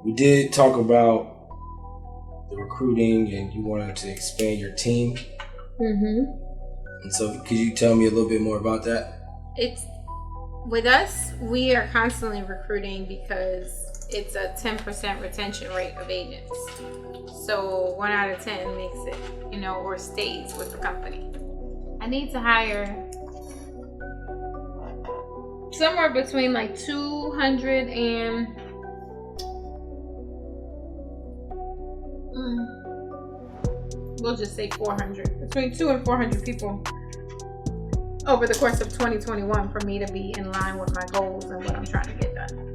We did talk about the recruiting, and you wanted to expand your team. Mm-hmm. And so, could you tell me a little bit more about that? It's with us, we are constantly recruiting because it's a 10% retention rate of agents. So 1 out of 10 makes it, or stays with the company. I need to hire somewhere between like 200 and we'll just say 400. Between 200 and 400 people over the course of 2021 for me to be in line with my goals and what I'm trying to get done.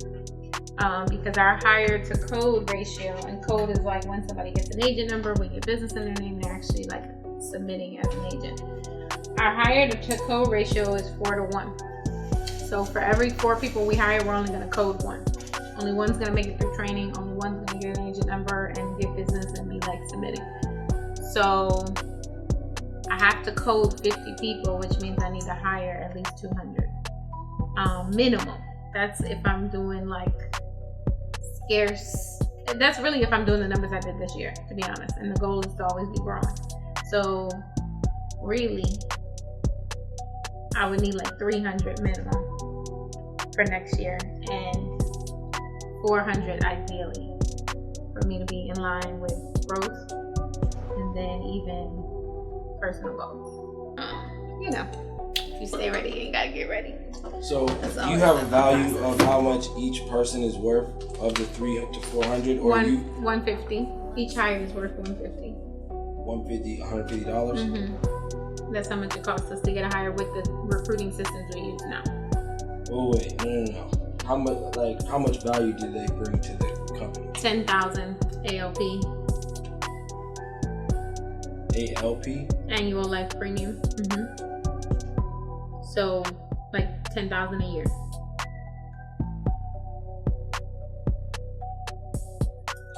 Because our hire to code ratio, and code is like when somebody gets an agent number, we get business in their name, they're actually like submitting as an agent. Our hire to code ratio is 4-to-1. So for every 4 people we hire, we're only going to code 1. Only one's going to make it through training, only one's going to get an agent number and get business and be like submitting. So I have to code 50 people, which means I need to hire at least 200 minimum. That's if I'm doing like scarce. That's really if I'm doing the numbers I did this year, to be honest. And the goal is to always be growing. So really, I would need like 300 minimum for next year and 400 ideally for me to be in line with growth and then even personal goals. If you stay ready, you ain't gotta get ready. So do you have a value of how much each person is worth of the 300 to 400, or 150. Each hire is worth 150. $150. Mm-hmm. That's how much it costs us to get a hire with the recruiting systems we use now. Oh wait, no. How much value do they bring to the company? 10,000 ALP. ALP? Annual life premium. Mm-hmm. So like 10,000 a year.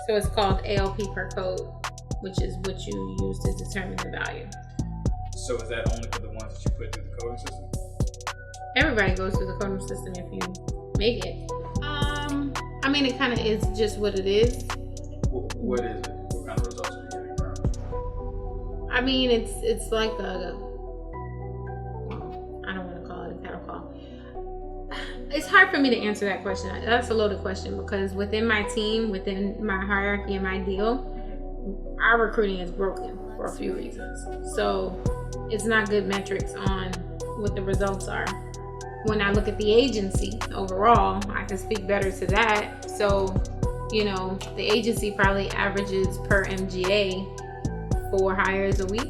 So it's called ALP per code, which is what you use to determine the value. So is that only for the ones that you put through the coding system? Everybody goes through the coding system if you make it. It kind of is just what it is. What is it? What kind of results are you getting from it? It's like I don't want to call it a cattle call. It's hard for me to answer that question. That's a loaded question because within my team, within my hierarchy and my deal, our recruiting is broken for a few reasons. So it's not good metrics on what the results are. When I look at the agency overall, I can speak better to that. So, the agency probably averages per MGA 4 hires a week.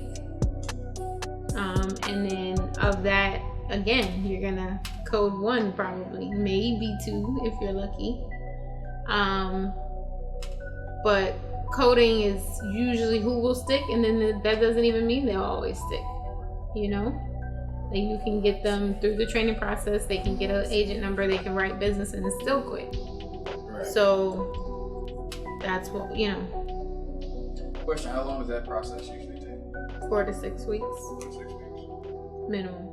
And then of that, again, you're gonna code 1 probably, maybe 2 if you're lucky. But coding is usually who will stick, and then that doesn't even mean they'll always stick, Like you can get them through the training process, they can get an agent number, they can write business and still quit. Right. So that's what, Question, how long does that process usually take? 4 to 6 weeks 4 to 6 weeks. minimum.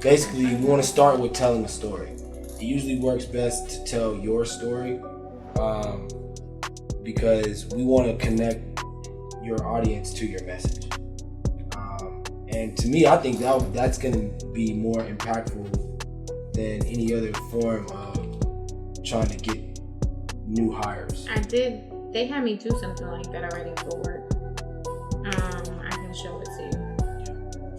Basically, we want to start with telling a story. It usually works best to tell your story because we want to connect your audience to your message. And to me, I think that's going to be more impactful than any other form of trying to get new hires. They had me do something like that already for work. I can show it to you.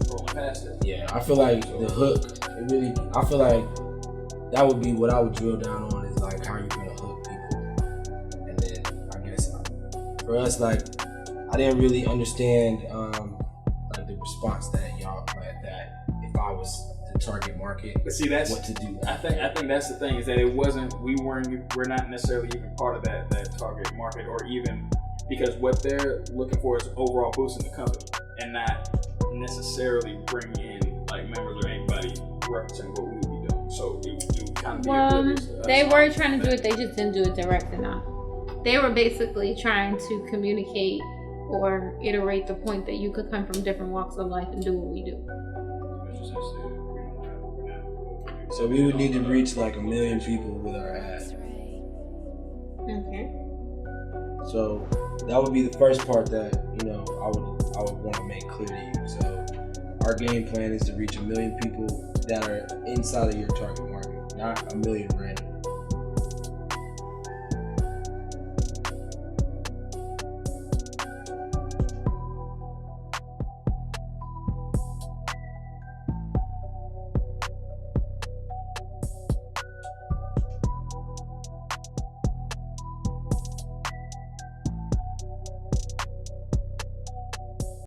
Scrolling past it. Yeah, I feel like the hook, I feel like that would be what I would drill down on is like how you're going to hook people. And then I guess for us, like, I didn't really understand the response that y'all had, that if I was the target market, but see, that's what to do. I think that's the thing, is that we're not necessarily even part of that target market, or even because what they're looking for is overall boosting the company and not necessarily bringing in like members or anybody referencing what we would be doing. So it would kind of be oblivious to us. They were trying to do it, they just didn't do it direct enough. They were basically trying to communicate or iterate the point that you could come from different walks of life and do what we do. So we would need to reach like 1 million people with our ad. Okay. So that would be the first part that I would want to make clear to you. So our game plan is to reach 1 million people that are inside of your target market, not 1 million random